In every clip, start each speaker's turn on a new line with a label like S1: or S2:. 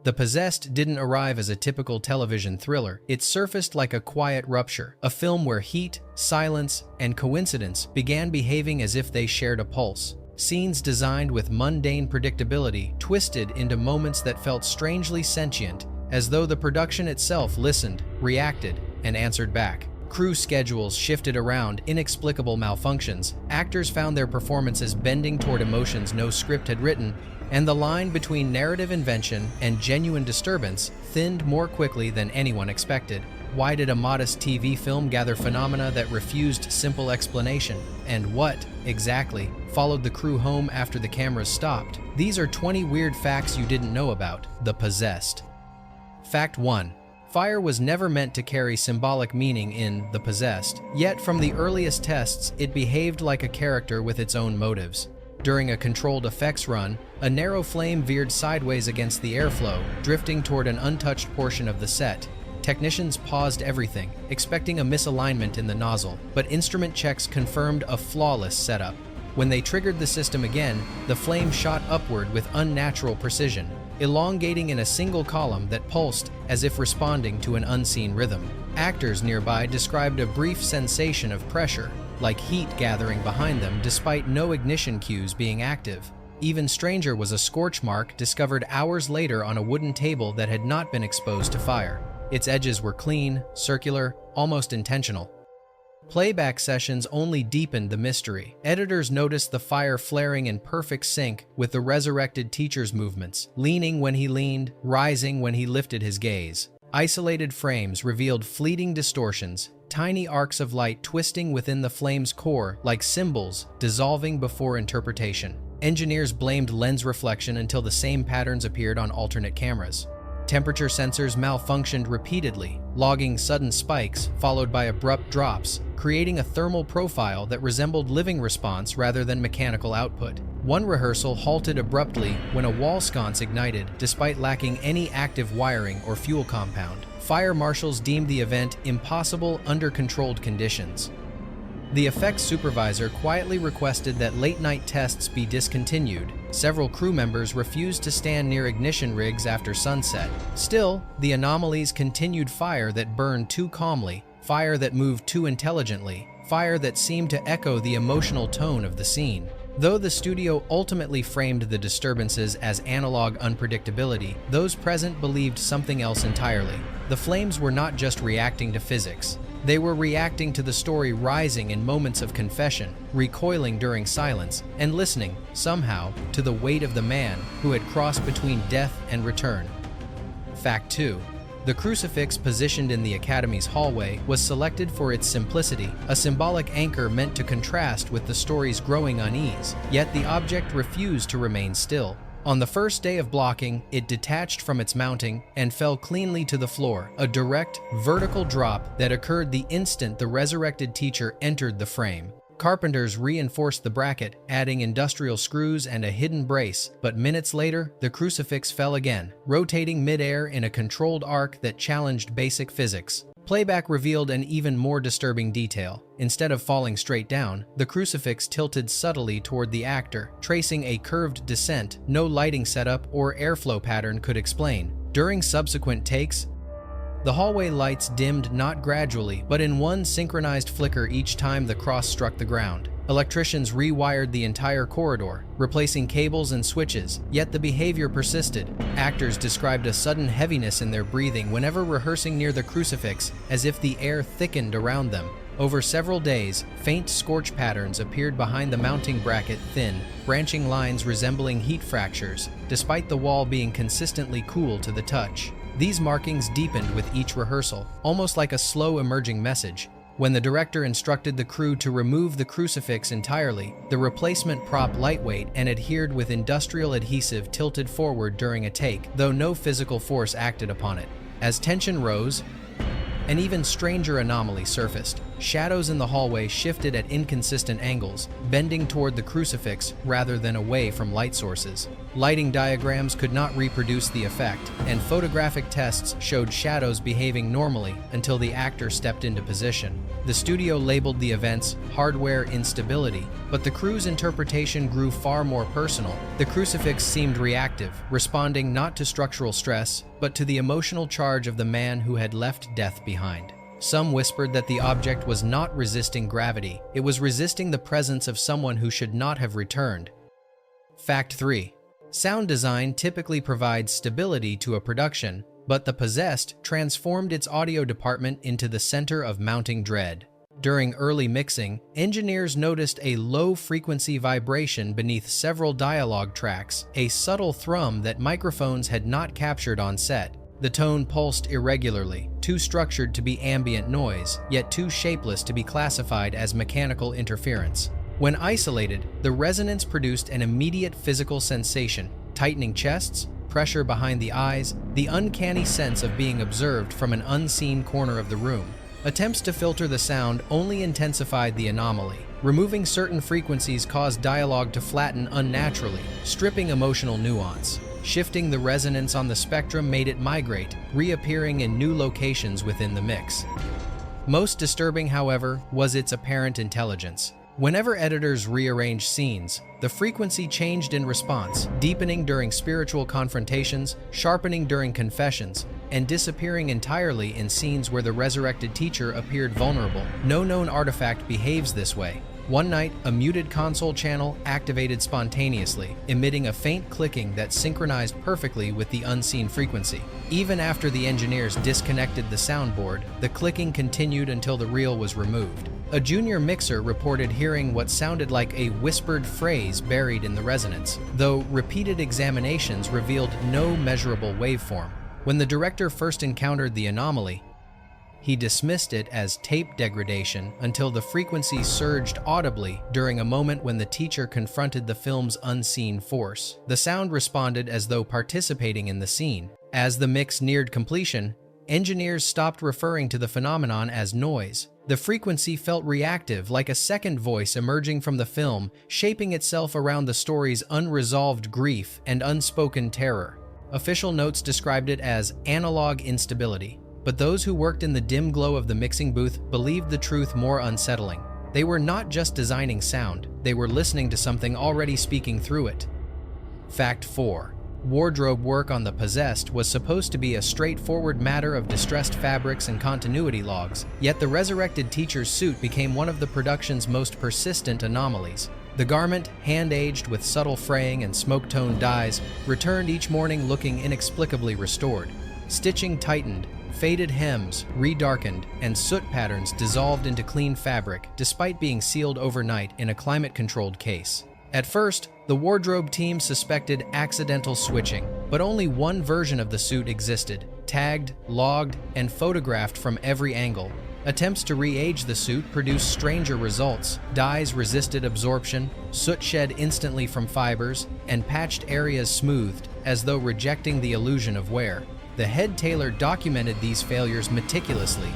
S1: The Possessed didn't arrive as a typical television thriller. It surfaced like a quiet rupture, a film where heat, silence, and coincidence began behaving as if they shared a pulse. Scenes designed with mundane predictability twisted into moments that felt strangely sentient, as though the production itself listened, reacted, and answered back. Crew schedules shifted around inexplicable malfunctions, actors found their performances bending toward emotions no script had written, and the line between narrative invention and genuine disturbance thinned more quickly than anyone expected. Why did a modest TV film gather phenomena that refused simple explanation? And what, exactly, followed the crew home after the cameras stopped? These are 20 weird facts you didn't know about The Possessed. Fact 1. Fire was never meant to carry symbolic meaning in The Possessed, yet from the earliest tests it behaved like a character with its own motives. During a controlled effects run, a narrow flame veered sideways against the airflow, drifting toward an untouched portion of the set. Technicians paused everything, expecting a misalignment in the nozzle, but instrument checks confirmed a flawless setup. When they triggered the system again, the flame shot upward with unnatural precision, elongating in a single column that pulsed as if responding to an unseen rhythm. Actors nearby described a brief sensation of pressure, like heat gathering behind them despite no ignition cues being active. Even stranger was a scorch mark discovered hours later on a wooden table that had not been exposed to fire. Its edges were clean, circular, almost intentional. Playback sessions only deepened the mystery. Editors noticed the fire flaring in perfect sync with the resurrected teacher's movements, leaning when he leaned, rising when he lifted his gaze. Isolated frames revealed fleeting distortions, tiny arcs of light twisting within the flame's core like symbols dissolving before interpretation. Engineers blamed lens reflection until the same patterns appeared on alternate cameras. Temperature sensors malfunctioned repeatedly, logging sudden spikes followed by abrupt drops, creating a thermal profile that resembled living response rather than mechanical output. One rehearsal halted abruptly when a wall sconce ignited, despite lacking any active wiring or fuel compound. Fire marshals deemed the event impossible under controlled conditions. The effects supervisor quietly requested that late-night tests be discontinued. Several crew members refused to stand near ignition rigs after sunset. Still, the anomalies continued: fire that burned too calmly, fire that moved too intelligently, fire that seemed to echo the emotional tone of the scene. Though the studio ultimately framed the disturbances as analog unpredictability, those present believed something else entirely. The flames were not just reacting to physics. They were reacting to the story, rising in moments of confession, recoiling during silence, and listening, somehow, to the weight of the man who had crossed between death and return. Fact 2. The crucifix positioned in the Academy's hallway was selected for its simplicity, a symbolic anchor meant to contrast with the story's growing unease, yet the object refused to remain still. On the first day of blocking, it detached from its mounting and fell cleanly to the floor, a direct, vertical drop that occurred the instant the resurrected teacher entered the frame. Carpenters reinforced the bracket, adding industrial screws and a hidden brace, but minutes later, the crucifix fell again, rotating mid-air in a controlled arc that challenged basic physics. Playback revealed an even more disturbing detail. Instead of falling straight down, the crucifix tilted subtly toward the actor, tracing a curved descent no lighting setup or airflow pattern could explain. During subsequent takes, the hallway lights dimmed not gradually, but in one synchronized flicker each time the cross struck the ground. Electricians rewired the entire corridor, replacing cables and switches, yet the behavior persisted. Actors described a sudden heaviness in their breathing whenever rehearsing near the crucifix, as if the air thickened around them. Over several days, faint scorch patterns appeared behind the mounting bracket, thin, branching lines resembling heat fractures, despite the wall being consistently cool to the touch. These markings deepened with each rehearsal, almost like a slow emerging message. When the director instructed the crew to remove the crucifix entirely, the replacement prop, lightweight and adhered with industrial adhesive, tilted forward during a take, though no physical force acted upon it. As tension rose, An even stranger anomaly surfaced. Shadows in the hallway shifted at inconsistent angles, bending toward the crucifix rather than away from light sources. Lighting diagrams could not reproduce the effect, and photographic tests showed shadows behaving normally until the actor stepped into position. The studio labeled the events hardware instability, but the crew's interpretation grew far more personal. The crucifix seemed reactive, responding not to structural stress, but to the emotional charge of the man who had left death behind. Some whispered that the object was not resisting gravity, it was resisting the presence of someone who should not have returned. Fact 3. Sound design typically provides stability to a production, but The Possessed transformed its audio department into the center of mounting dread. During early mixing, engineers noticed a low-frequency vibration beneath several dialogue tracks, a subtle thrum that microphones had not captured on set. The tone pulsed irregularly, too structured to be ambient noise, yet too shapeless to be classified as mechanical interference. When isolated, the resonance produced an immediate physical sensation: tightening chests, pressure behind the eyes, the uncanny sense of being observed from an unseen corner of the room. Attempts to filter the sound only intensified the anomaly. Removing certain frequencies caused dialogue to flatten unnaturally, stripping emotional nuance. Shifting the resonance on the spectrum made it migrate, reappearing in new locations within the mix. Most disturbing, however, was its apparent intelligence. Whenever editors rearranged scenes, the frequency changed in response, deepening during spiritual confrontations, sharpening during confessions, and disappearing entirely in scenes where the resurrected teacher appeared vulnerable. No known artifact behaves this way. One night, a muted console channel activated spontaneously, emitting a faint clicking that synchronized perfectly with the unseen frequency. Even after the engineers disconnected the soundboard, the clicking continued until the reel was removed. A junior mixer reported hearing what sounded like a whispered phrase buried in the resonance, though repeated examinations revealed no measurable waveform. When the director first encountered the anomaly, he dismissed it as tape degradation until the frequency surged audibly during a moment when the teacher confronted the film's unseen force. The sound responded as though participating in the scene. As the mix neared completion, engineers stopped referring to the phenomenon as noise. The frequency felt reactive, like a second voice emerging from the film, shaping itself around the story's unresolved grief and unspoken terror. Official notes described it as analog instability. But those who worked in the dim glow of the mixing booth believed the truth more unsettling. They were not just designing sound, they were listening to something already speaking through it. Fact 4. Wardrobe work on The Possessed was supposed to be a straightforward matter of distressed fabrics and continuity logs, yet the resurrected teacher's suit became one of the production's most persistent anomalies. The garment, hand-aged with subtle fraying and smoke-toned dyes, returned each morning looking inexplicably restored. Stitching tightened, faded hems redarkened, and soot patterns dissolved into clean fabric despite being sealed overnight in a climate-controlled case. At first, the wardrobe team suspected accidental switching, but only one version of the suit existed, tagged, logged, and photographed from every angle. Attempts to re-age the suit produced stranger results. Dyes resisted absorption, soot shed instantly from fibers, and patched areas smoothed, as though rejecting the illusion of wear. The head tailor documented these failures meticulously,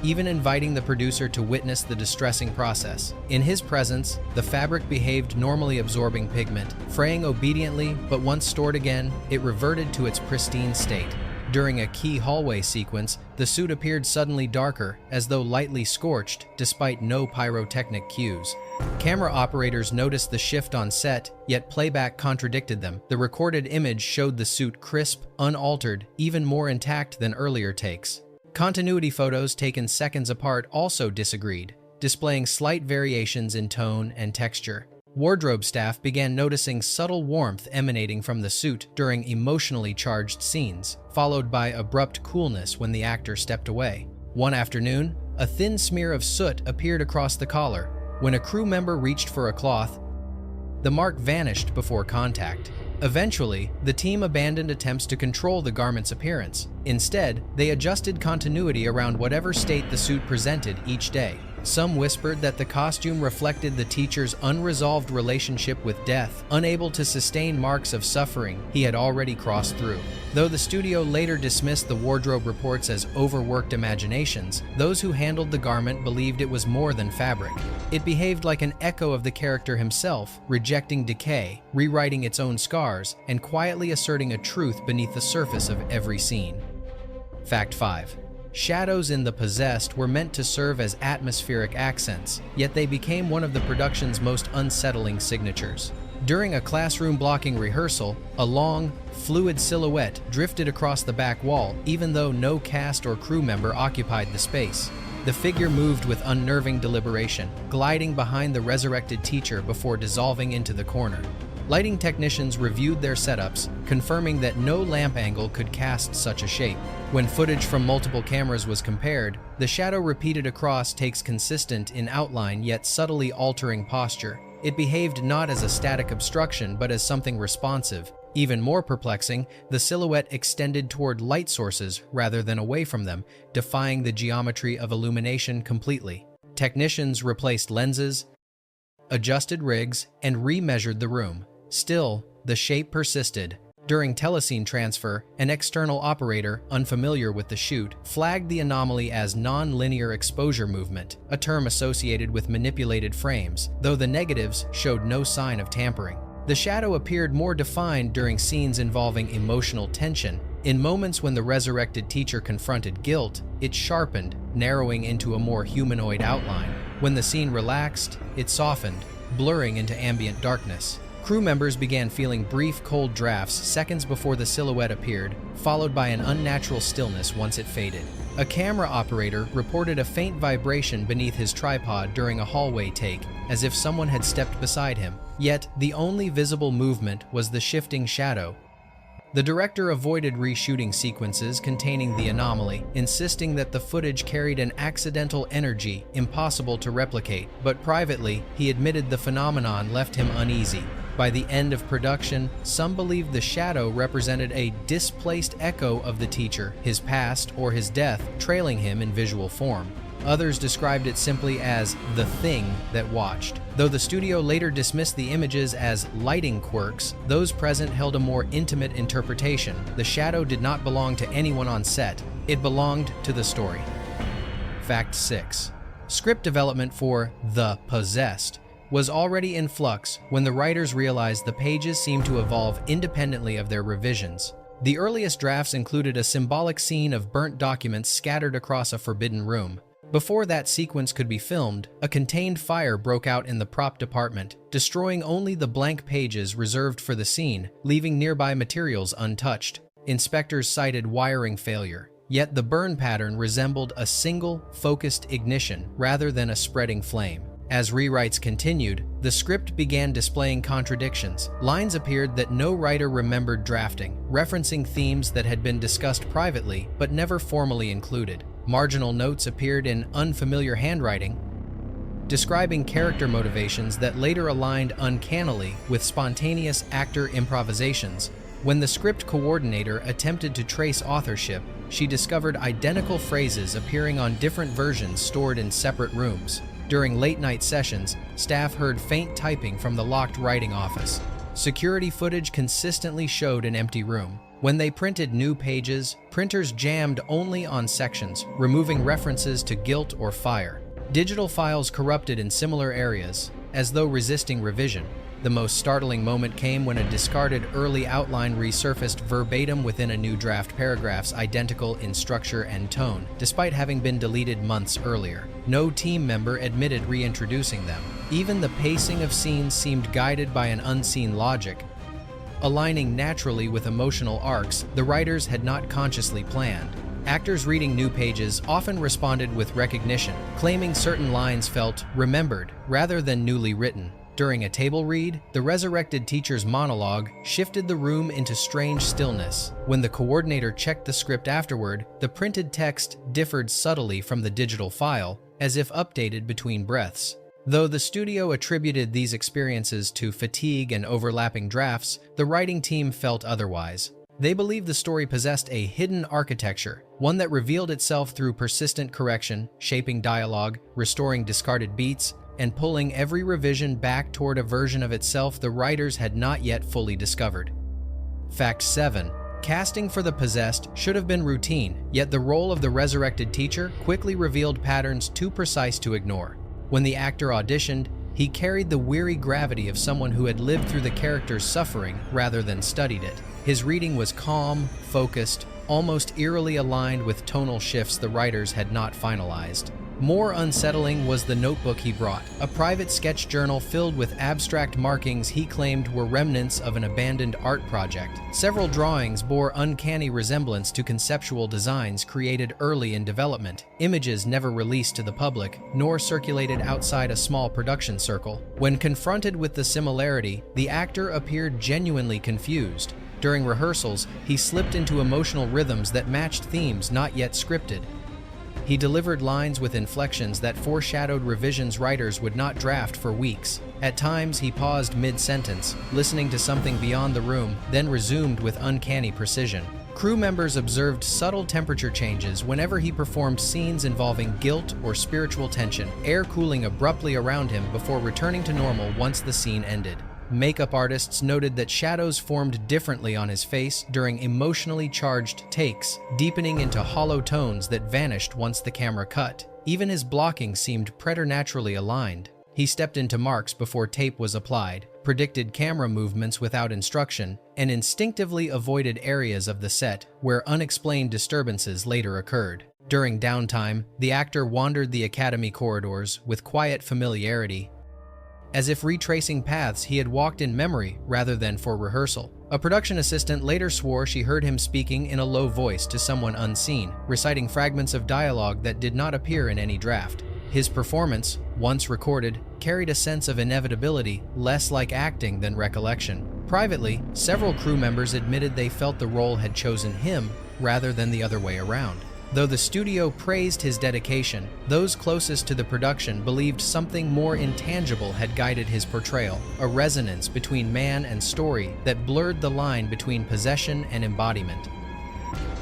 S1: even inviting the producer to witness the distressing process. In his presence, the fabric behaved normally, absorbing pigment, fraying obediently, but once stored again, it reverted to its pristine state. During a key hallway sequence, the suit appeared suddenly darker, as though lightly scorched, despite no pyrotechnic cues. Camera operators noticed the shift on set, yet playback contradicted them. The recorded image showed the suit crisp, unaltered, even more intact than earlier takes. Continuity photos taken seconds apart also disagreed, displaying slight variations in tone and texture. Wardrobe staff began noticing subtle warmth emanating from the suit during emotionally charged scenes, followed by abrupt coolness when the actor stepped away. One afternoon, a thin smear of soot appeared across the collar. When a crew member reached for a cloth, the mark vanished before contact. Eventually, the team abandoned attempts to control the garment's appearance. Instead, they adjusted continuity around whatever state the suit presented each day. Some whispered that the costume reflected the teacher's unresolved relationship with death, unable to sustain marks of suffering he had already crossed through. Though the studio later dismissed the wardrobe reports as overworked imaginations, those who handled the garment believed it was more than fabric. It behaved like an echo of the character himself, rejecting decay, rewriting its own scars, and quietly asserting a truth beneath the surface of every scene. Fact 5. Shadows in The Possessed were meant to serve as atmospheric accents, yet they became one of the production's most unsettling signatures. During a classroom blocking rehearsal, a long, fluid silhouette drifted across the back wall, even though no cast or crew member occupied the space. The figure moved with unnerving deliberation, gliding behind the resurrected teacher before dissolving into the corner. Lighting technicians reviewed their setups, confirming that no lamp angle could cast such a shape. When footage from multiple cameras was compared, the shadow repeated across takes consistent in outline yet subtly altering posture. It behaved not as a static obstruction but as something responsive. Even more perplexing, the silhouette extended toward light sources rather than away from them, defying the geometry of illumination completely. Technicians replaced lenses, adjusted rigs, and remeasured the room. Still, the shape persisted. During telescene transfer, an external operator, unfamiliar with the shoot, flagged the anomaly as non-linear exposure movement, a term associated with manipulated frames, though the negatives showed no sign of tampering. The shadow appeared more defined during scenes involving emotional tension. In moments when the resurrected teacher confronted guilt, it sharpened, narrowing into a more humanoid outline. When the scene relaxed, it softened, blurring into ambient darkness. Crew members began feeling brief, cold drafts seconds before the silhouette appeared, followed by an unnatural stillness once it faded. A camera operator reported a faint vibration beneath his tripod during a hallway take, as if someone had stepped beside him. Yet, the only visible movement was the shifting shadow. The director avoided reshooting sequences containing the anomaly, insisting that the footage carried an accidental energy impossible to replicate, but privately, he admitted the phenomenon left him uneasy. By the end of production, some believed the shadow represented a displaced echo of the teacher, his past or his death trailing him in visual form. Others described it simply as the thing that watched. Though the studio later dismissed the images as lighting quirks, those present held a more intimate interpretation. The shadow did not belong to anyone on set. It belonged to the story. Fact 6. Script development for The Possessed was already in flux when the writers realized the pages seemed to evolve independently of their revisions. The earliest drafts included a symbolic scene of burnt documents scattered across a forbidden room. Before that sequence could be filmed, a contained fire broke out in the prop department, destroying only the blank pages reserved for the scene, leaving nearby materials untouched. Inspectors cited wiring failure, yet the burn pattern resembled a single, focused ignition rather than a spreading flame. As rewrites continued, the script began displaying contradictions. Lines appeared that no writer remembered drafting, referencing themes that had been discussed privately but never formally included. Marginal notes appeared in unfamiliar handwriting, describing character motivations that later aligned uncannily with spontaneous actor improvisations. When the script coordinator attempted to trace authorship, she discovered identical phrases appearing on different versions stored in separate rooms. During late-night sessions, staff heard faint typing from the locked writing office. Security footage consistently showed an empty room. When they printed new pages, printers jammed only on sections, removing references to guilt or fire. Digital files corrupted in similar areas, as though resisting revision. The most startling moment came when a discarded early outline resurfaced verbatim within a new draft, paragraphs identical in structure and tone, despite having been deleted months earlier. No team member admitted reintroducing them. Even the pacing of scenes seemed guided by an unseen logic, aligning naturally with emotional arcs the writers had not consciously planned. Actors reading new pages often responded with recognition, claiming certain lines felt remembered rather than newly written. During a table read, the resurrected teacher's monologue shifted the room into strange stillness. When the coordinator checked the script afterward, the printed text differed subtly from the digital file, as if updated between breaths. Though the studio attributed these experiences to fatigue and overlapping drafts, the writing team felt otherwise. They believed the story possessed a hidden architecture, one that revealed itself through persistent correction, shaping dialogue, restoring discarded beats, and pulling every revision back toward a version of itself the writers had not yet fully discovered. Fact 7. Casting for the possessed should have been routine, yet the role of the resurrected teacher quickly revealed patterns too precise to ignore. When the actor auditioned, he carried the weary gravity of someone who had lived through the character's suffering rather than studied it. His reading was calm, focused, almost eerily aligned with tonal shifts the writers had not finalized. More unsettling was the notebook he brought, a private sketch journal filled with abstract markings he claimed were remnants of an abandoned art project. Several drawings bore uncanny resemblance to conceptual designs created early in development, images never released to the public, nor circulated outside a small production circle. When confronted with the similarity, the actor appeared genuinely confused. During rehearsals, he slipped into emotional rhythms that matched themes not yet scripted. He delivered lines with inflections that foreshadowed revisions writers would not draft for weeks. At times, he paused mid-sentence, listening to something beyond the room, then resumed with uncanny precision. Crew members observed subtle temperature changes whenever he performed scenes involving guilt or spiritual tension, air cooling abruptly around him before returning to normal once the scene ended. Makeup artists noted that shadows formed differently on his face during emotionally charged takes, deepening into hollow tones that vanished once the camera cut. Even his blocking seemed preternaturally aligned. He stepped into marks before tape was applied, predicted camera movements without instruction, and instinctively avoided areas of the set where unexplained disturbances later occurred. During downtime, the actor wandered the academy corridors with quiet familiarity, as if retracing paths he had walked in memory rather than for rehearsal. A production assistant later swore she heard him speaking in a low voice to someone unseen, reciting fragments of dialogue that did not appear in any draft. His performance, once recorded, carried a sense of inevitability, less like acting than recollection. Privately, several crew members admitted they felt the role had chosen him rather than the other way around. Though the studio praised his dedication, those closest to the production believed something more intangible had guided his portrayal, a resonance between man and story that blurred the line between possession and embodiment.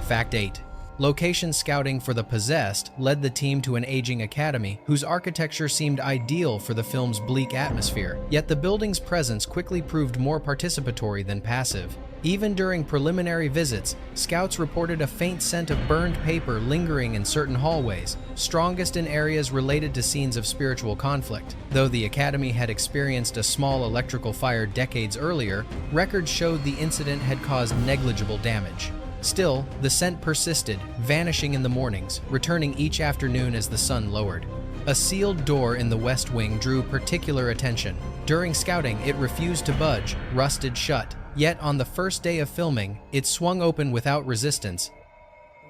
S1: Fact 8. Location scouting for the possessed led the team to an aging academy whose architecture seemed ideal for the film's bleak atmosphere, yet the building's presence quickly proved more participatory than passive. Even during preliminary visits, scouts reported a faint scent of burned paper lingering in certain hallways, strongest in areas related to scenes of spiritual conflict. Though the academy had experienced a small electrical fire decades earlier, records showed the incident had caused negligible damage. Still, the scent persisted, vanishing in the mornings, returning each afternoon as the sun lowered. A sealed door in the West Wing drew particular attention. During scouting, it refused to budge, rusted shut. Yet on the first day of filming, it swung open without resistance,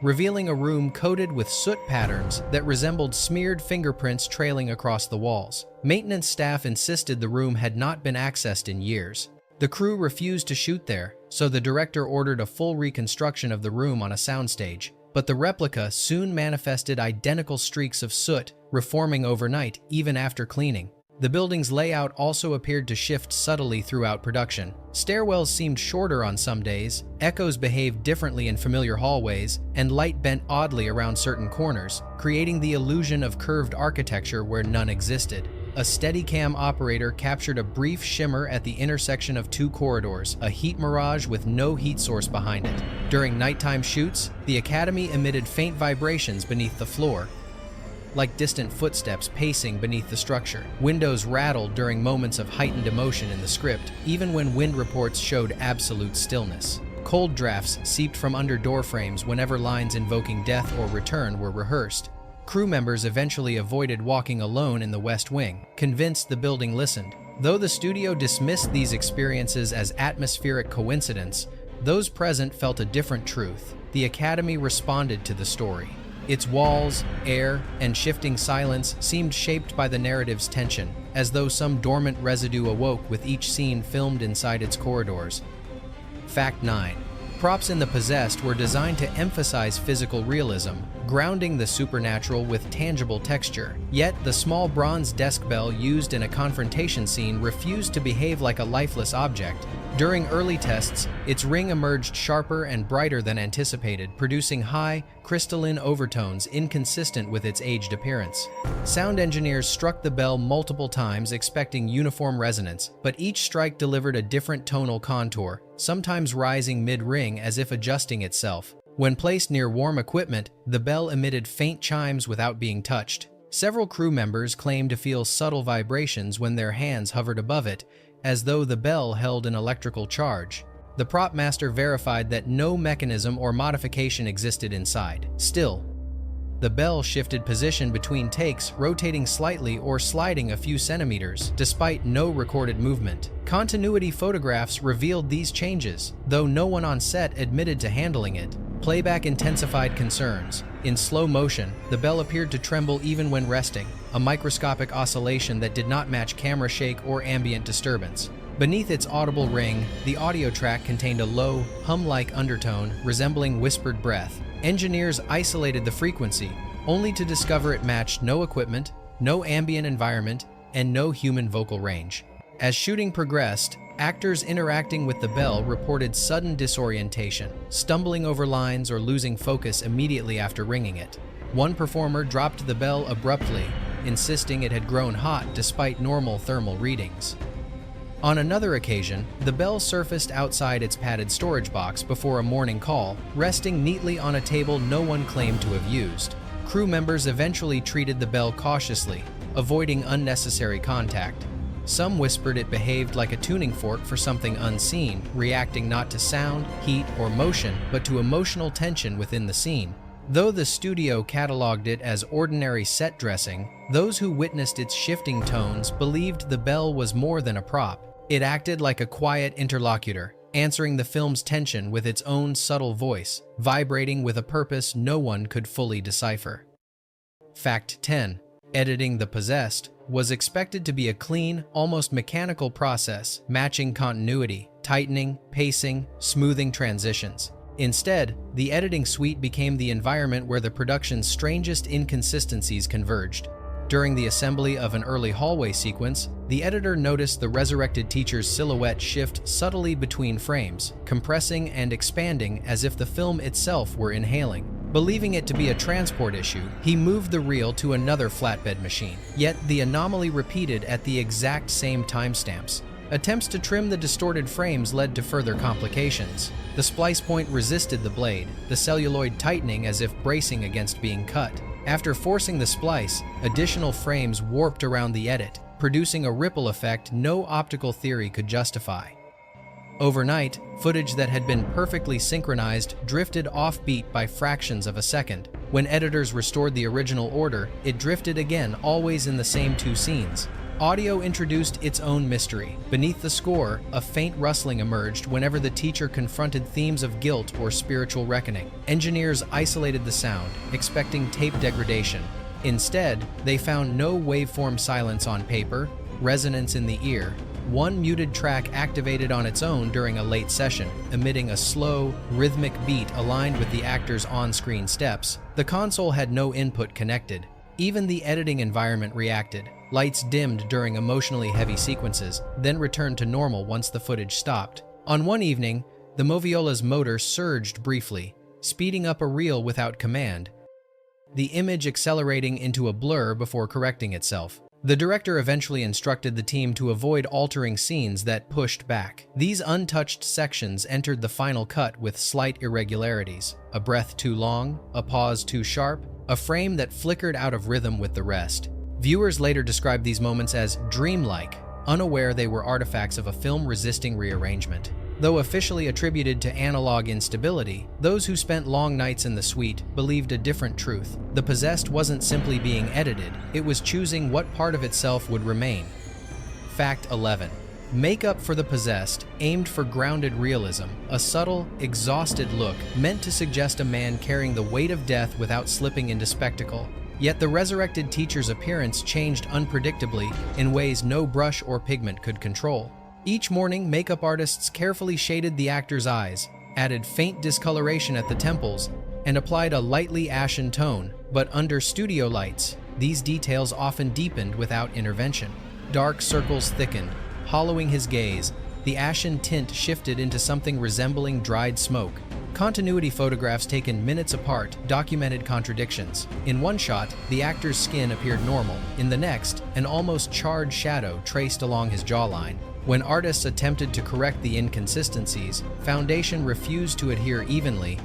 S1: revealing a room coated with soot patterns that resembled smeared fingerprints trailing across the walls. Maintenance staff insisted the room had not been accessed in years. The crew refused to shoot there, so the director ordered a full reconstruction of the room on a soundstage. But the replica soon manifested identical streaks of soot, reforming overnight even after cleaning. The building's layout also appeared to shift subtly throughout production. Stairwells seemed shorter on some days, echoes behaved differently in familiar hallways, and light bent oddly around certain corners, creating the illusion of curved architecture where none existed. A Steadicam operator captured a brief shimmer at the intersection of two corridors, a heat mirage with no heat source behind it. During nighttime shoots, the academy emitted faint vibrations beneath the floor, like distant footsteps pacing beneath the structure. Windows rattled during moments of heightened emotion in the script, even when wind reports showed absolute stillness. Cold drafts seeped from under door frames whenever lines invoking death or return were rehearsed. Crew members eventually avoided walking alone in the West Wing, convinced the building listened. Though the studio dismissed these experiences as atmospheric coincidence, those present felt a different truth. The academy responded to the story. Its walls, air, and shifting silence seemed shaped by the narrative's tension, as though some dormant residue awoke with each scene filmed inside its corridors. Fact 9. Props in The Possessed were designed to emphasize physical realism, grounding the supernatural with tangible texture. Yet, the small bronze desk bell used in a confrontation scene refused to behave like a lifeless object. During early tests, its ring emerged sharper and brighter than anticipated, producing high, crystalline overtones inconsistent with its aged appearance. Sound engineers struck the bell multiple times expecting uniform resonance, but each strike delivered a different tonal contour, sometimes rising mid-ring as if adjusting itself. When placed near warm equipment, the bell emitted faint chimes without being touched. Several crew members claimed to feel subtle vibrations when their hands hovered above it, as though the bell held an electrical charge. The prop master verified that no mechanism or modification existed inside. Still, the bell shifted position between takes, rotating slightly or sliding a few centimeters, despite no recorded movement. Continuity photographs revealed these changes, though no one on set admitted to handling it. Playback intensified concerns. In slow motion, the bell appeared to tremble even when resting, a microscopic oscillation that did not match camera shake or ambient disturbance. Beneath its audible ring, the audio track contained a low, hum-like undertone resembling whispered breath. Engineers isolated the frequency, only to discover it matched no equipment, no ambient environment, and no human vocal range. As shooting progressed, actors interacting with the bell reported sudden disorientation, stumbling over lines or losing focus immediately after ringing it. One performer dropped the bell abruptly, insisting it had grown hot despite normal thermal readings. On another occasion, the bell surfaced outside its padded storage box before a morning call, resting neatly on a table no one claimed to have used. Crew members eventually treated the bell cautiously, avoiding unnecessary contact. Some whispered it behaved like a tuning fork for something unseen, reacting not to sound, heat, or motion, but to emotional tension within the scene. Though the studio cataloged it as ordinary set dressing, those who witnessed its shifting tones believed the bell was more than a prop. It acted like a quiet interlocutor, answering the film's tension with its own subtle voice, vibrating with a purpose no one could fully decipher. Fact 10. Editing The Possessed was expected to be a clean, almost mechanical process, matching continuity, tightening, pacing, smoothing transitions. Instead, the editing suite became the environment where the production's strangest inconsistencies converged. During the assembly of an early hallway sequence, the editor noticed the resurrected teacher's silhouette shift subtly between frames, compressing and expanding as if the film itself were inhaling. Believing it to be a transport issue, he moved the reel to another flatbed machine. Yet the anomaly repeated at the exact same timestamps. Attempts to trim the distorted frames led to further complications. The splice point resisted the blade, the celluloid tightening as if bracing against being cut. After forcing the splice, additional frames warped around the edit, producing a ripple effect no optical theory could justify. Overnight, footage that had been perfectly synchronized drifted offbeat by fractions of a second. When editors restored the original order, it drifted again, always in the same two scenes. Audio introduced its own mystery. Beneath the score, a faint rustling emerged whenever the teacher confronted themes of guilt or spiritual reckoning. Engineers isolated the sound, expecting tape degradation. Instead, they found no waveform silence on paper, resonance in the ear. One muted track activated on its own during a late session, emitting a slow, rhythmic beat aligned with the actor's on-screen steps. The console had no input connected. Even the editing environment reacted. Lights dimmed during emotionally heavy sequences, then returned to normal once the footage stopped. On one evening, the Moviola's motor surged briefly, speeding up a reel without command, the image accelerating into a blur before correcting itself. The director eventually instructed the team to avoid altering scenes that pushed back. These untouched sections entered the final cut with slight irregularities, a breath too long, a pause too sharp, a frame that flickered out of rhythm with the rest. Viewers later described these moments as dreamlike, unaware they were artifacts of a film-resisting rearrangement. Though officially attributed to analog instability, those who spent long nights in the suite believed a different truth. The Possessed wasn't simply being edited, it was choosing what part of itself would remain. Fact 11. Makeup for The Possessed aimed for grounded realism, a subtle, exhausted look meant to suggest a man carrying the weight of death without slipping into spectacle. Yet the resurrected teacher's appearance changed unpredictably in ways no brush or pigment could control. Each morning, makeup artists carefully shaded the actor's eyes, added faint discoloration at the temples, and applied a lightly ashen tone, but under studio lights, these details often deepened without intervention. Dark circles thickened, hollowing his gaze, the ashen tint shifted into something resembling dried smoke. Continuity photographs taken minutes apart documented contradictions. In one shot, the actor's skin appeared normal. In the next, an almost charred shadow traced along his jawline. When artists attempted to correct the inconsistencies, foundation refused to adhere evenly,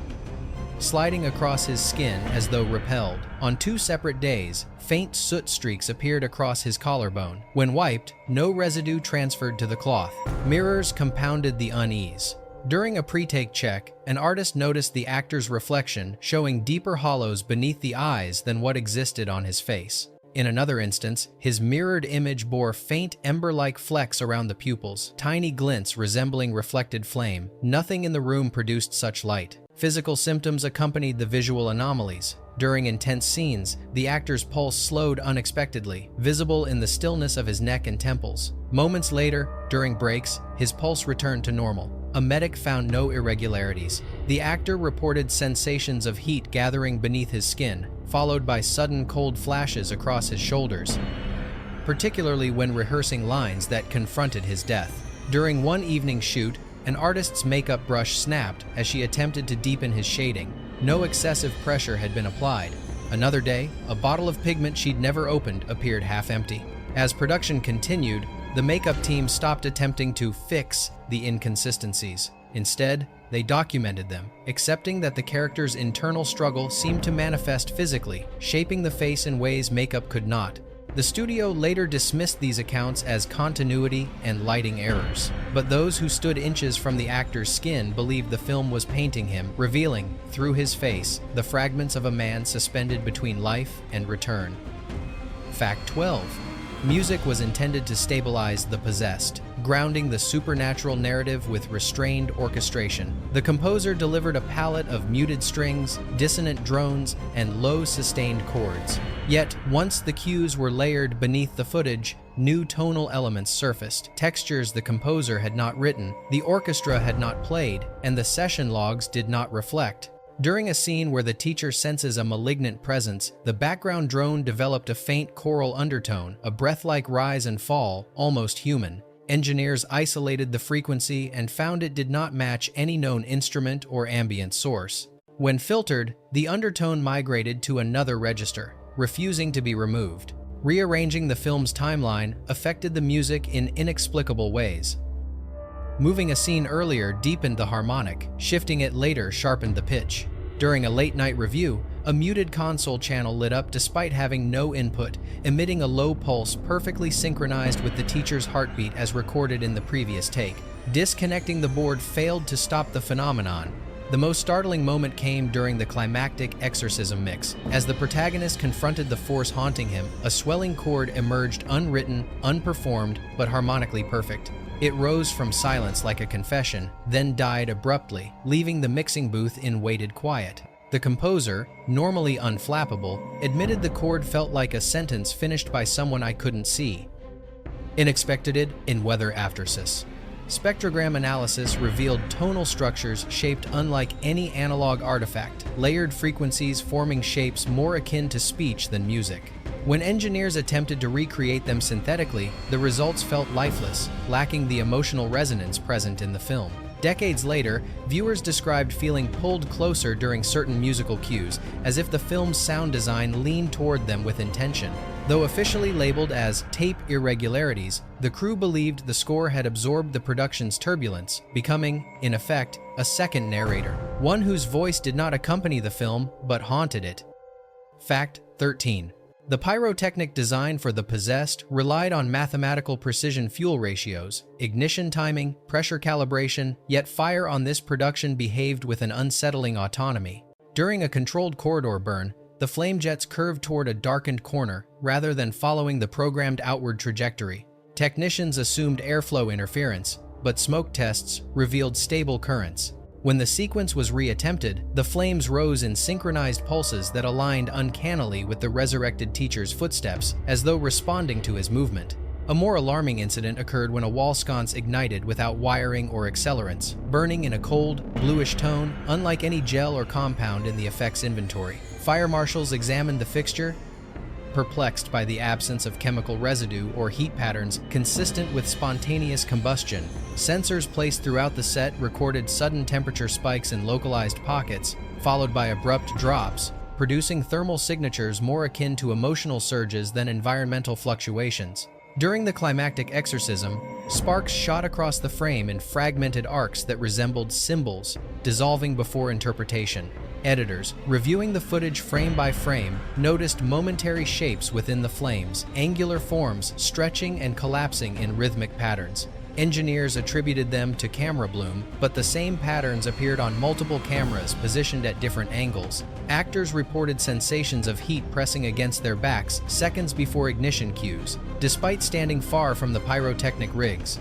S1: sliding across his skin as though repelled. On 2 separate days, faint soot streaks appeared across his collarbone. When wiped, no residue transferred to the cloth. Mirrors compounded the unease. During a pre-take check, an artist noticed the actor's reflection showing deeper hollows beneath the eyes than what existed on his face. In another instance, his mirrored image bore faint ember-like flecks around the pupils, tiny glints resembling reflected flame. Nothing in the room produced such light. Physical symptoms accompanied the visual anomalies. During intense scenes, the actor's pulse slowed unexpectedly, visible in the stillness of his neck and temples. Moments later, during breaks, his pulse returned to normal. A medic found no irregularities. The actor reported sensations of heat gathering beneath his skin, followed by sudden cold flashes across his shoulders, particularly when rehearsing lines that confronted his death. During one evening shoot, an artist's makeup brush snapped as she attempted to deepen his shading. No excessive pressure had been applied. Another day, a bottle of pigment she'd never opened appeared half empty. As production continued, the makeup team stopped attempting to fix the inconsistencies. Instead, they documented them, accepting that the character's internal struggle seemed to manifest physically, shaping the face in ways makeup could not. The studio later dismissed these accounts as continuity and lighting errors, but those who stood inches from the actor's skin believed the film was painting him, revealing, through his face, the fragments of a man suspended between life and return. Fact 12. Music was intended to stabilize the possessed, grounding the supernatural narrative with restrained orchestration. The composer delivered a palette of muted strings, dissonant drones, and low sustained chords. Yet, once the cues were layered beneath the footage, new tonal elements surfaced, textures the composer had not written, the orchestra had not played, and the session logs did not reflect. During a scene where the teacher senses a malignant presence, the background drone developed a faint choral undertone, a breath-like rise and fall, almost human. Engineers isolated the frequency and found it did not match any known instrument or ambient source. When filtered, the undertone migrated to another register, refusing to be removed. Rearranging the film's timeline affected the music in inexplicable ways. Moving a scene earlier deepened the harmonic, shifting it later sharpened the pitch. During a late-night review, a muted console channel lit up despite having no input, emitting a low pulse perfectly synchronized with the teacher's heartbeat as recorded in the previous take. Disconnecting the board failed to stop the phenomenon. The most startling moment came during the climactic exorcism mix. As the protagonist confronted the force haunting him, a swelling chord emerged unwritten, unperformed, but harmonically perfect. It rose from silence like a confession, then died abruptly, leaving the mixing booth in weighted quiet. The composer, normally unflappable, admitted the chord felt like a sentence finished by someone I couldn't see. Unexpected in weather aftersis. Spectrogram analysis revealed tonal structures shaped unlike any analog artifact, layered frequencies forming shapes more akin to speech than music. When engineers attempted to recreate them synthetically, the results felt lifeless, lacking the emotional resonance present in the film. Decades later, viewers described feeling pulled closer during certain musical cues, as if the film's sound design leaned toward them with intention. Though officially labeled as tape irregularities, the crew believed the score had absorbed the production's turbulence, becoming, in effect, a second narrator, one whose voice did not accompany the film but haunted it. Fact 13. The pyrotechnic design for The Possessed relied on mathematical precision fuel ratios, ignition timing, pressure calibration, yet fire on this production behaved with an unsettling autonomy. During a controlled corridor burn, the flame jets curved toward a darkened corner rather than following the programmed outward trajectory. Technicians assumed airflow interference, but smoke tests revealed stable currents. When the sequence was reattempted, the flames rose in synchronized pulses that aligned uncannily with the resurrected teacher's footsteps, as though responding to his movement. A more alarming incident occurred when a wall sconce ignited without wiring or accelerants, burning in a cold, bluish tone, unlike any gel or compound in the effects inventory. Fire marshals examined the fixture, perplexed by the absence of chemical residue or heat patterns consistent with spontaneous combustion. Sensors placed throughout the set recorded sudden temperature spikes in localized pockets, followed by abrupt drops, producing thermal signatures more akin to emotional surges than environmental fluctuations. During the climactic exorcism, sparks shot across the frame in fragmented arcs that resembled symbols, dissolving before interpretation. Editors, reviewing the footage frame by frame, noticed momentary shapes within the flames, angular forms stretching and collapsing in rhythmic patterns. Engineers attributed them to camera bloom, but the same patterns appeared on multiple cameras positioned at different angles. Actors reported sensations of heat pressing against their backs seconds before ignition cues, despite standing far from the pyrotechnic rigs.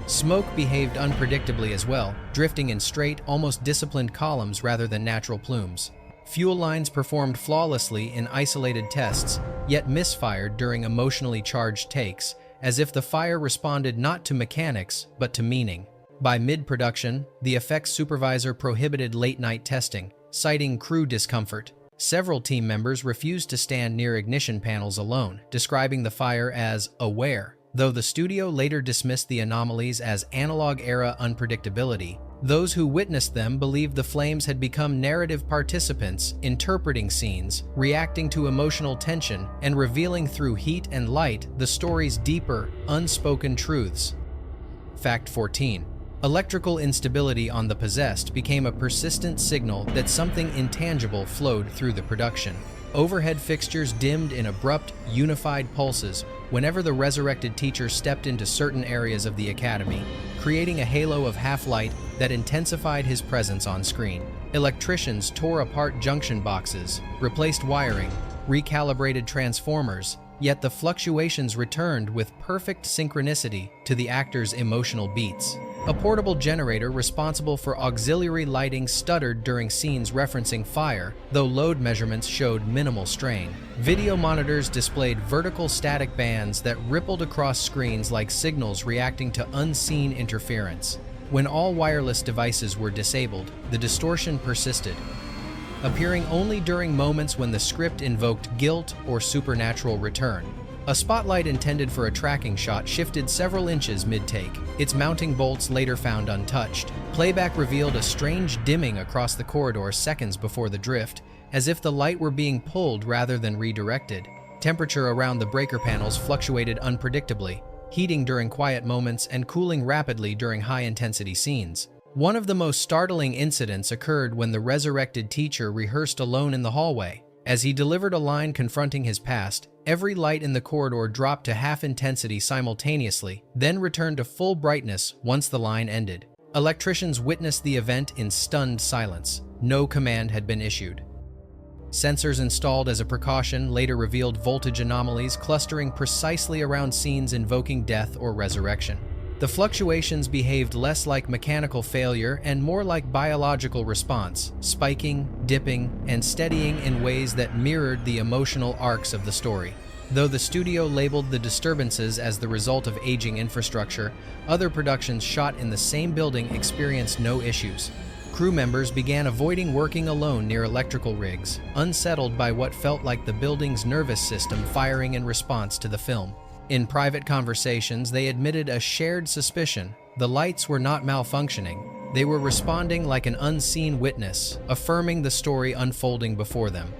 S1: Smoke behaved unpredictably as well, drifting in straight, almost disciplined columns rather than natural plumes. Fuel lines performed flawlessly in isolated tests, yet misfired during emotionally charged takes, as if the fire responded not to mechanics, but to meaning. By mid-production, the effects supervisor prohibited late-night testing, citing crew discomfort. Several team members refused to stand near ignition panels alone, describing the fire as aware, though the studio later dismissed the anomalies as analog-era unpredictability. Those who witnessed them believed the flames had become narrative participants, interpreting scenes, reacting to emotional tension, and revealing through heat and light the story's deeper, unspoken truths. Fact 14. Electrical instability on The Possessed became a persistent signal that something intangible flowed through the production. Overhead fixtures dimmed in abrupt, unified pulses whenever the resurrected teacher stepped into certain areas of the academy, creating a halo of half-light that intensified his presence on screen. Electricians tore apart junction boxes, replaced wiring, recalibrated transformers, yet the fluctuations returned with perfect synchronicity to the actor's emotional beats. A portable generator responsible for auxiliary lighting stuttered during scenes referencing fire, though load measurements showed minimal strain. Video monitors displayed vertical static bands that rippled across screens like signals reacting to unseen interference. When all wireless devices were disabled, the distortion persisted, appearing only during moments when the script invoked guilt or supernatural return. A spotlight intended for a tracking shot shifted several inches mid-take, its mounting bolts later found untouched. Playback revealed a strange dimming across the corridor seconds before the drift, as if the light were being pulled rather than redirected. Temperature around the breaker panels fluctuated unpredictably, heating during quiet moments and cooling rapidly during high-intensity scenes. One of the most startling incidents occurred when the resurrected teacher rehearsed alone in the hallway. As he delivered a line confronting his past, every light in the corridor dropped to half intensity simultaneously, then returned to full brightness once the line ended. Electricians witnessed the event in stunned silence. No command had been issued. Sensors installed as a precaution later revealed voltage anomalies clustering precisely around scenes invoking death or resurrection. The fluctuations behaved less like mechanical failure and more like biological response, spiking, dipping, and steadying in ways that mirrored the emotional arcs of the story. Though the studio labeled the disturbances as the result of aging infrastructure, other productions shot in the same building experienced no issues. Crew members began avoiding working alone near electrical rigs, unsettled by what felt like the building's nervous system firing in response to the film. In private conversations, they admitted a shared suspicion. The lights were not malfunctioning. They were responding like an unseen witness, affirming the story unfolding before them.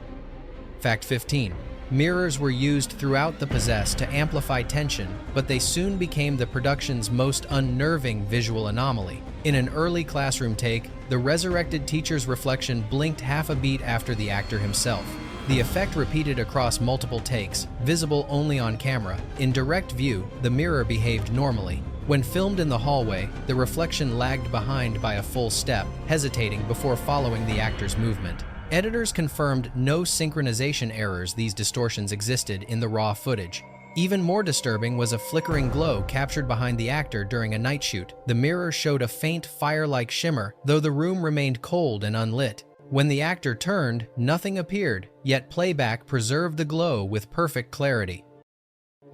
S1: Fact 15. Mirrors were used throughout The Possessed to amplify tension, but they soon became the production's most unnerving visual anomaly. In an early classroom take, the resurrected teacher's reflection blinked half a beat after the actor himself. The effect repeated across multiple takes, visible only on camera. In direct view, the mirror behaved normally. When filmed in the hallway, the reflection lagged behind by a full step, hesitating before following the actor's movement. Editors confirmed no synchronization errors. These distortions existed in the raw footage. Even more disturbing was a flickering glow captured behind the actor during a night shoot. The mirror showed a faint fire-like shimmer, though the room remained cold and unlit. When the actor turned, nothing appeared, yet playback preserved the glow with perfect clarity.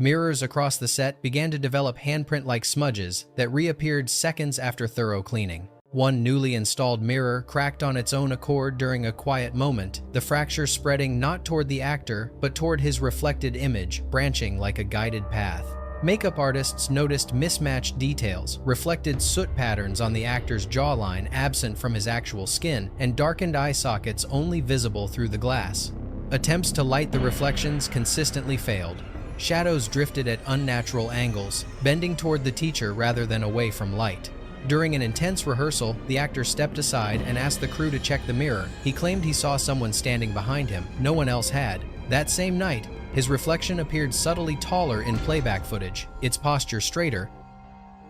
S1: Mirrors across the set began to develop handprint-like smudges that reappeared seconds after thorough cleaning. One newly installed mirror cracked on its own accord during a quiet moment, the fracture spreading not toward the actor, but toward his reflected image, branching like a guided path. Makeup artists noticed mismatched details, reflected soot patterns on the actor's jawline absent from his actual skin, and darkened eye sockets only visible through the glass. Attempts to light the reflections consistently failed. Shadows drifted at unnatural angles, bending toward the teacher rather than away from light. During an intense rehearsal, the actor stepped aside and asked the crew to check the mirror. He claimed he saw someone standing behind him. No one else had. That same night, his reflection appeared subtly taller in playback footage, its posture straighter,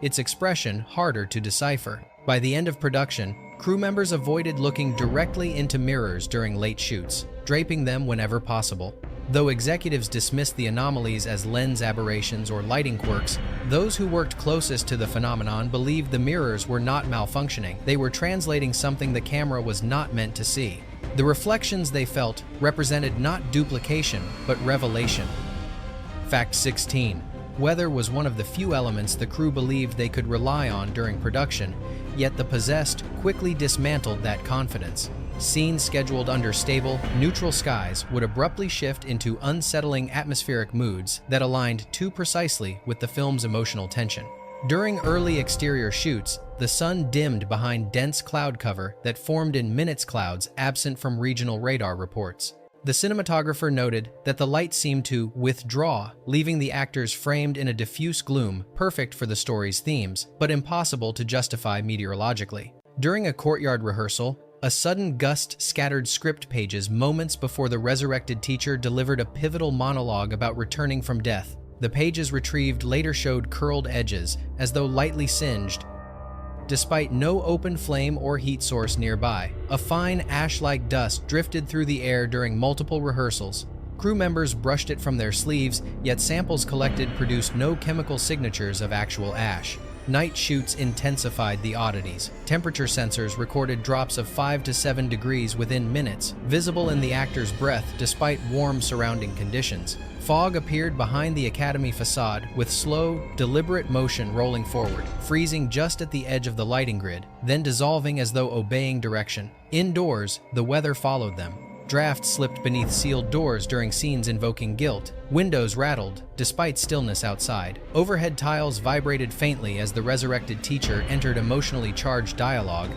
S1: its expression harder to decipher. By the end of production, crew members avoided looking directly into mirrors during late shoots, draping them whenever possible. Though executives dismissed the anomalies as lens aberrations or lighting quirks, those who worked closest to the phenomenon believed the mirrors were not malfunctioning. They were translating something the camera was not meant to see. The reflections they felt represented not duplication, but revelation. Fact 16. Weather was one of the few elements the crew believed they could rely on during production, yet the possessed quickly dismantled that confidence. Scenes scheduled under stable, neutral skies would abruptly shift into unsettling atmospheric moods that aligned too precisely with the film's emotional tension. During early exterior shoots, the sun dimmed behind dense cloud cover that formed in minutes clouds absent from regional radar reports. The cinematographer noted that the light seemed to withdraw, leaving the actors framed in a diffuse gloom, perfect for the story's themes, but impossible to justify meteorologically. During a courtyard rehearsal, a sudden gust scattered script pages moments before the resurrected teacher delivered a pivotal monologue about returning from death. The pages retrieved later showed curled edges, as though lightly singed. Despite no open flame or heat source nearby, a fine ash-like dust drifted through the air during multiple rehearsals. Crew members brushed it from their sleeves, yet samples collected produced no chemical signatures of actual ash. Night shoots intensified the oddities. Temperature sensors recorded drops of 5 to 7 degrees within minutes, visible in the actor's breath despite warm surrounding conditions. Fog appeared behind the Academy facade with slow, deliberate motion rolling forward, freezing just at the edge of the lighting grid, then dissolving as though obeying direction. Indoors, the weather followed them. Drafts slipped beneath sealed doors during scenes invoking guilt. Windows rattled, despite stillness outside. Overhead tiles vibrated faintly as the resurrected teacher entered emotionally charged dialogue.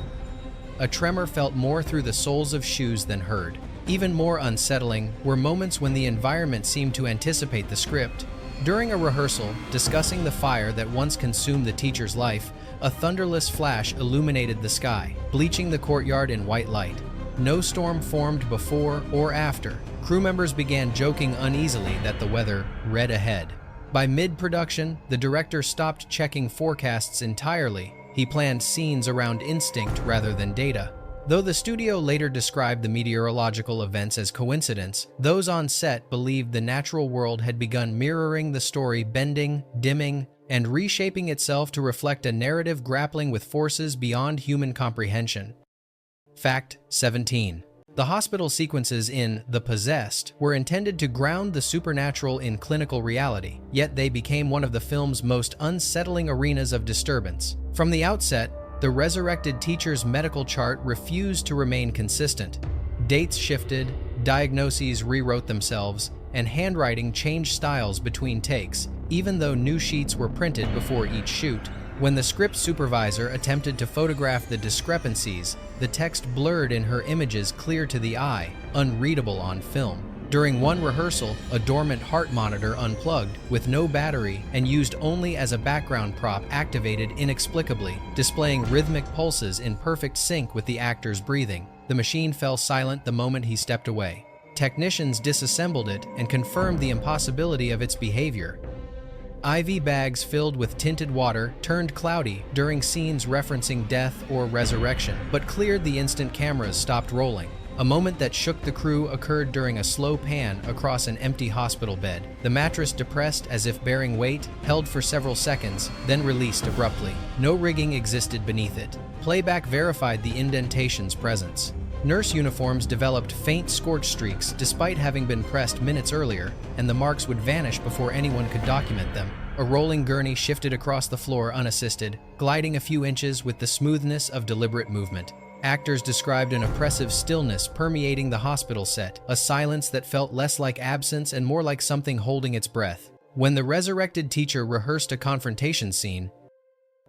S1: A tremor felt more through the soles of shoes than heard. Even more unsettling were moments when the environment seemed to anticipate the script. During a rehearsal, discussing the fire that once consumed the teacher's life, a thunderless flash illuminated the sky, bleaching the courtyard in white light. No storm formed before or after. Crew members began joking uneasily that the weather read ahead. By mid-production, the director stopped checking forecasts entirely. He planned scenes around instinct rather than data. Though the studio later described the meteorological events as coincidence, those on set believed the natural world had begun mirroring the story, bending, dimming, and reshaping itself to reflect a narrative grappling with forces beyond human comprehension. Fact 17. The hospital sequences in The Possessed were intended to ground the supernatural in clinical reality, yet they became one of the film's most unsettling arenas of disturbance. From the outset, the resurrected teacher's medical chart refused to remain consistent. Dates shifted, diagnoses rewrote themselves, and handwriting changed styles between takes, even though new sheets were printed before each shoot. When the script supervisor attempted to photograph the discrepancies, the text blurred in her images clear to the eye, unreadable on film. During one rehearsal, a dormant heart monitor unplugged, with no battery and used only as a background prop activated inexplicably, displaying rhythmic pulses in perfect sync with the actor's breathing. The machine fell silent the moment he stepped away. Technicians disassembled it and confirmed the impossibility of its behavior. IV bags filled with tinted water turned cloudy during scenes referencing death or resurrection, but cleared the instant cameras stopped rolling. A moment that shook the crew occurred during a slow pan across an empty hospital bed. The mattress depressed as if bearing weight, held for several seconds, then released abruptly. No rigging existed beneath it. Playback verified the indentation's presence. Nurse uniforms developed faint scorch streaks despite having been pressed minutes earlier, and the marks would vanish before anyone could document them. A rolling gurney shifted across the floor unassisted, gliding a few inches with the smoothness of deliberate movement. Actors described an oppressive stillness permeating the hospital set, a silence that felt less like absence and more like something holding its breath. When the resurrected teacher rehearsed a confrontation scene,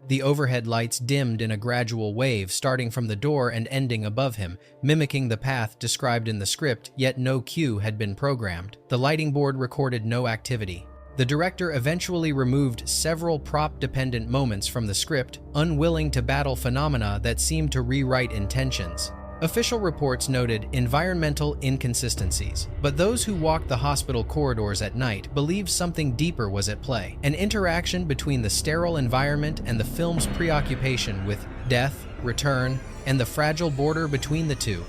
S1: the overhead lights dimmed in a gradual wave starting from the door and ending above him, mimicking the path described in the script, yet no cue had been programmed. The lighting board recorded no activity. The director eventually removed several prop-dependent moments from the script, unwilling to battle phenomena that seemed to rewrite intentions. Official reports noted environmental inconsistencies, but those who walked the hospital corridors at night believed something deeper was at play, an interaction between the sterile environment and the film's preoccupation with death, return, and the fragile border between the two.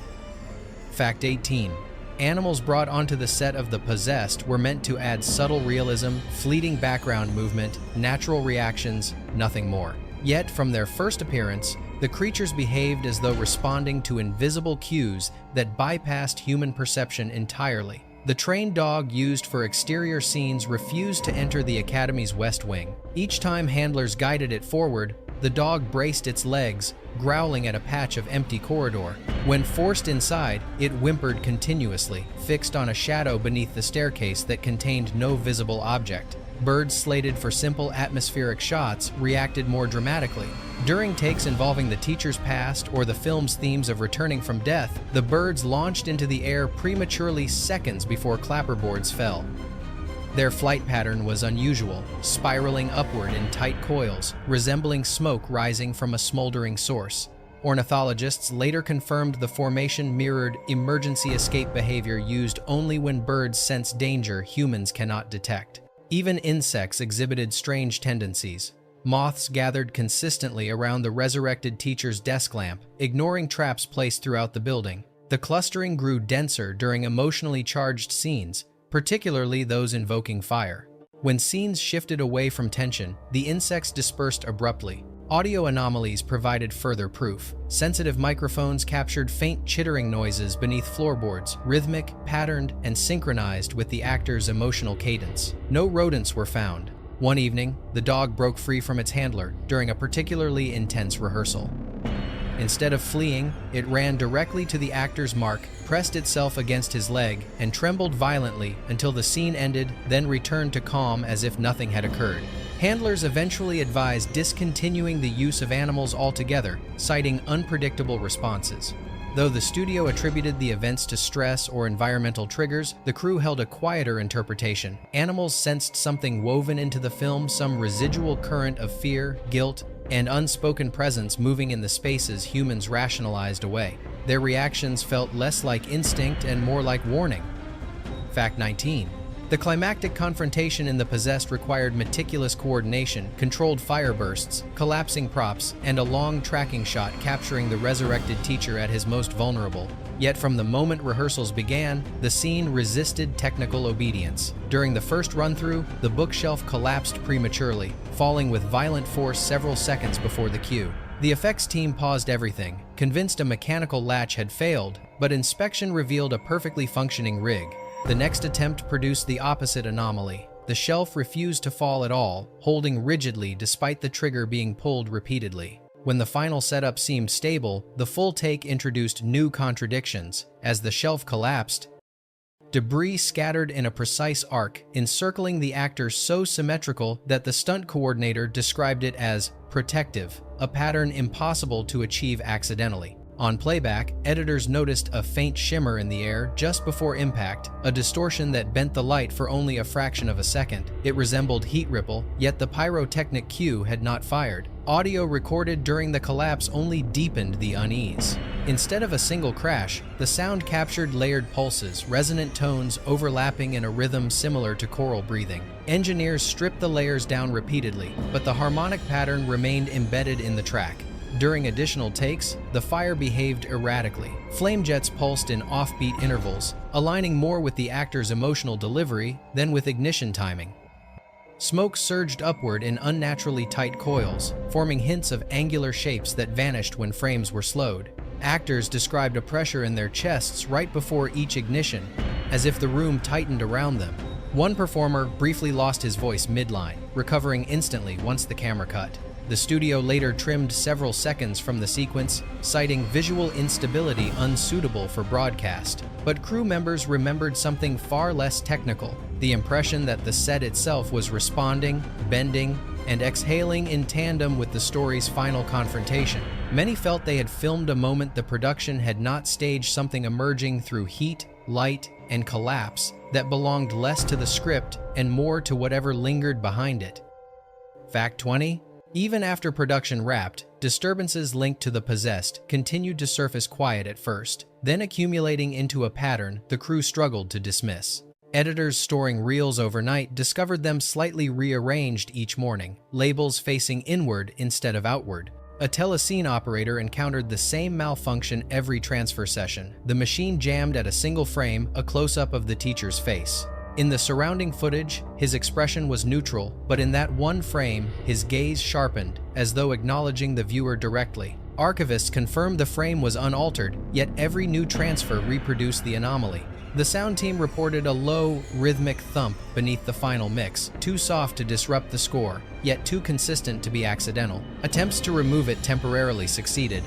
S1: Fact 18. Animals brought onto the set of The Possessed were meant to add subtle realism, fleeting background movement, natural reactions, nothing more. Yet, from their first appearance, the creatures behaved as though responding to invisible cues that bypassed human perception entirely. The trained dog used for exterior scenes refused to enter the Academy's West Wing. Each time handlers guided it forward, the dog braced its legs, growling at a patch of empty corridor. When forced inside, it whimpered continuously, fixed on a shadow beneath the staircase that contained no visible object. Birds slated for simple atmospheric shots reacted more dramatically. During takes involving the teacher's past or the film's themes of returning from death, the birds launched into the air prematurely seconds before clapperboards fell. Their flight pattern was unusual, spiraling upward in tight coils, resembling smoke rising from a smoldering source. Ornithologists later confirmed the formation mirrored emergency escape behavior used only when birds sense danger humans cannot detect. Even insects exhibited strange tendencies. Moths gathered consistently around the resurrected teacher's desk lamp, ignoring traps placed throughout the building. The clustering grew denser during emotionally charged scenes, particularly those invoking fire. When scenes shifted away from tension, the insects dispersed abruptly. Audio anomalies provided further proof. Sensitive microphones captured faint chittering noises beneath floorboards, rhythmic, patterned, and synchronized with the actor's emotional cadence. No rodents were found. One evening, the dog broke free from its handler during a particularly intense rehearsal. Instead of fleeing, it ran directly to the actor's mark, pressed itself against his leg, and trembled violently until the scene ended, then returned to calm as if nothing had occurred. Handlers eventually advised discontinuing the use of animals altogether, citing unpredictable responses. Though the studio attributed the events to stress or environmental triggers, the crew held a quieter interpretation. Animals sensed something woven into the film, some residual current of fear, guilt, and unspoken presence moving in the spaces humans rationalized away. Their reactions felt less like instinct and more like warning. Fact 19. The climactic confrontation in The Possessed required meticulous coordination, controlled fire bursts, collapsing props, and a long tracking shot capturing the resurrected teacher at his most vulnerable. Yet from the moment rehearsals began, the scene resisted technical obedience. During the first run-through, the bookshelf collapsed prematurely, falling with violent force several seconds before the cue. The effects team paused everything, convinced a mechanical latch had failed, but inspection revealed a perfectly functioning rig. The next attempt produced the opposite anomaly. The shelf refused to fall at all, holding rigidly despite the trigger being pulled repeatedly. When the final setup seemed stable, the full take introduced new contradictions. As the shelf collapsed, debris scattered in a precise arc, encircling the actor so symmetrical that the stunt coordinator described it as protective, a pattern impossible to achieve accidentally. On playback, editors noticed a faint shimmer in the air just before impact, a distortion that bent the light for only a fraction of a second. It resembled heat ripple, yet the pyrotechnic cue had not fired. Audio recorded during the collapse only deepened the unease. Instead of a single crash, the sound captured layered pulses, resonant tones overlapping in a rhythm similar to choral breathing. Engineers stripped the layers down repeatedly, but the harmonic pattern remained embedded in the track. During additional takes, the fire behaved erratically. Flame jets pulsed in offbeat intervals, aligning more with the actor's emotional delivery than with ignition timing. Smoke surged upward in unnaturally tight coils, forming hints of angular shapes that vanished when frames were slowed. Actors described a pressure in their chests right before each ignition, as if the room tightened around them. One performer briefly lost his voice mid-line, recovering instantly once the camera cut. The studio later trimmed several seconds from the sequence, citing visual instability unsuitable for broadcast. But crew members remembered something far less technical: the impression that the set itself was responding, bending, and exhaling in tandem with the story's final confrontation. Many felt they had filmed a moment the production had not staged, something emerging through heat, light, and collapse that belonged less to the script and more to whatever lingered behind it. Fact 20. Even after production wrapped, disturbances linked to the possessed continued to surface quiet at first, then accumulating into a pattern the crew struggled to dismiss. Editors storing reels overnight discovered them slightly rearranged each morning, labels facing inward instead of outward. A telescene operator encountered the same malfunction every transfer session. The machine jammed at a single frame, a close-up of the teacher's face. In the surrounding footage, his expression was neutral, but in that one frame, his gaze sharpened, as though acknowledging the viewer directly. Archivists confirmed the frame was unaltered, yet every new transfer reproduced the anomaly. The sound team reported a low, rhythmic thump beneath the final mix, too soft to disrupt the score, yet too consistent to be accidental. Attempts to remove it temporarily succeeded,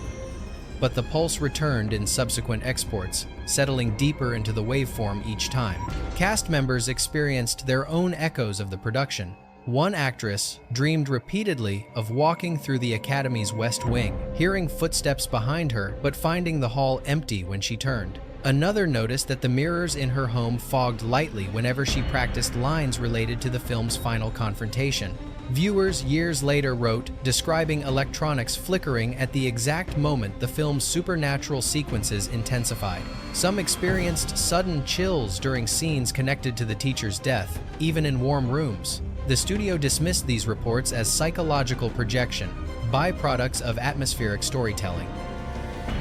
S1: but the pulse returned in subsequent exports, settling deeper into the waveform each time. Cast members experienced their own echoes of the production. One actress dreamed repeatedly of walking through the Academy's West Wing, hearing footsteps behind her but finding the hall empty when she turned. Another noticed that the mirrors in her home fogged lightly whenever she practiced lines related to the film's final confrontation. Viewers years later wrote, describing electronics flickering at the exact moment the film's supernatural sequences intensified. Some experienced sudden chills during scenes connected to the teacher's death, even in warm rooms. The studio dismissed these reports as psychological projection, byproducts of atmospheric storytelling.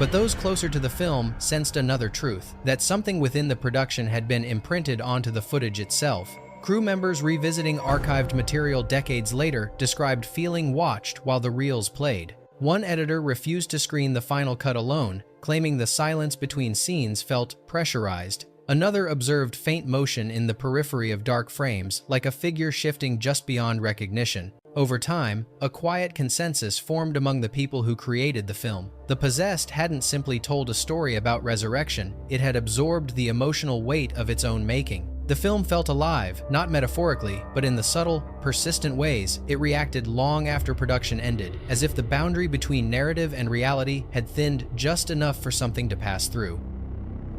S1: But those closer to the film sensed another truth, that something within the production had been imprinted onto the footage itself. Crew members revisiting archived material decades later described feeling watched while the reels played. One editor refused to screen the final cut alone, claiming the silence between scenes felt pressurized. Another observed faint motion in the periphery of dark frames, like a figure shifting just beyond recognition. Over time, a quiet consensus formed among the people who created the film. The possessed hadn't simply told a story about resurrection, it had absorbed the emotional weight of its own making. The film felt alive, not metaphorically, but in the subtle, persistent ways it reacted long after production ended, as if the boundary between narrative and reality had thinned just enough for something to pass through.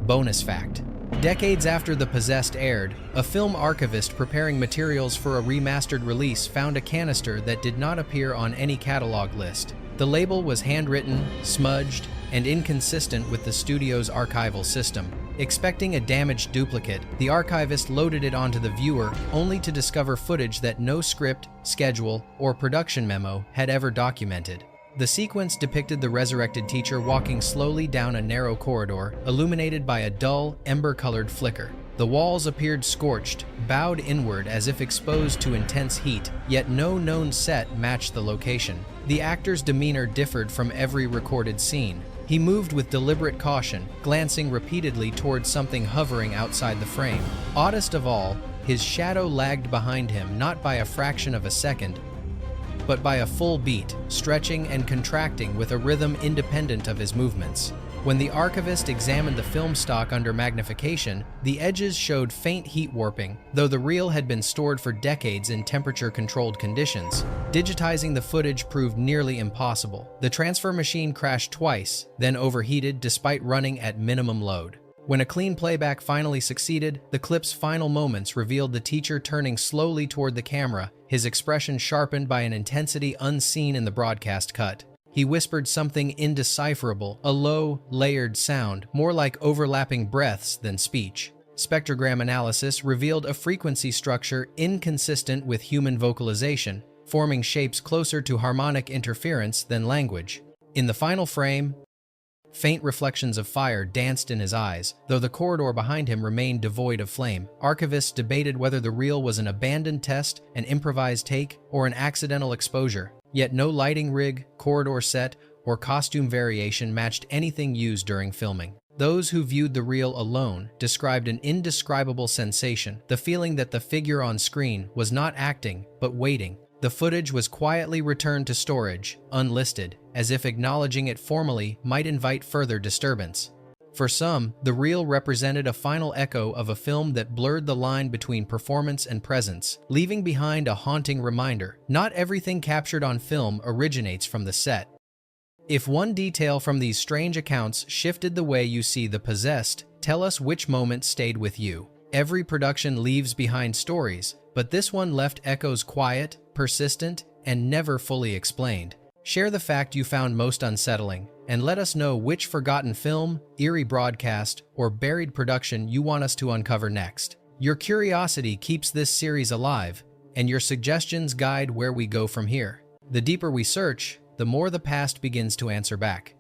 S1: Bonus fact: decades after The Possessed aired, a film archivist preparing materials for a remastered release found a canister that did not appear on any catalog list. The label was handwritten, smudged, and inconsistent with the studio's archival system. Expecting a damaged duplicate, the archivist loaded it onto the viewer, only to discover footage that no script, schedule, or production memo had ever documented. The sequence depicted the resurrected teacher walking slowly down a narrow corridor, illuminated by a dull, ember-colored flicker. The walls appeared scorched, bowed inward as if exposed to intense heat, yet no known set matched the location. The actor's demeanor differed from every recorded scene. He moved with deliberate caution, glancing repeatedly towards something hovering outside the frame. Oddest of all, his shadow lagged behind him not by a fraction of a second, but by a full beat, stretching and contracting with a rhythm independent of his movements. When the archivist examined the film stock under magnification, the edges showed faint heat warping, though the reel had been stored for decades in temperature-controlled conditions. Digitizing the footage proved nearly impossible. The transfer machine crashed twice, then overheated despite running at minimum load. When a clean playback finally succeeded, the clip's final moments revealed the teacher turning slowly toward the camera, his expression sharpened by an intensity unseen in the broadcast cut. He whispered something indecipherable, a low, layered sound, more like overlapping breaths than speech. Spectrogram analysis revealed a frequency structure inconsistent with human vocalization, forming shapes closer to harmonic interference than language. In the final frame, faint reflections of fire danced in his eyes, though the corridor behind him remained devoid of flame. Archivists debated whether the reel was an abandoned test, an improvised take, or an accidental exposure. Yet no lighting rig, corridor set, or costume variation matched anything used during filming. Those who viewed the reel alone described an indescribable sensation, the feeling that the figure on screen was not acting, but waiting. The footage was quietly returned to storage, unlisted, as if acknowledging it formally might invite further disturbance. For some, the reel represented a final echo of a film that blurred the line between performance and presence, leaving behind a haunting reminder: not everything captured on film originates from the set. If one detail from these strange accounts shifted the way you see The Possessed, tell us which moment stayed with you. Every production leaves behind stories, but this one left echoes quiet, persistent, and never fully explained. Share the fact you found most unsettling, and let us know which forgotten film, eerie broadcast, or buried production you want us to uncover next. Your curiosity keeps this series alive, and your suggestions guide where we go from here. The deeper we search, the more the past begins to answer back.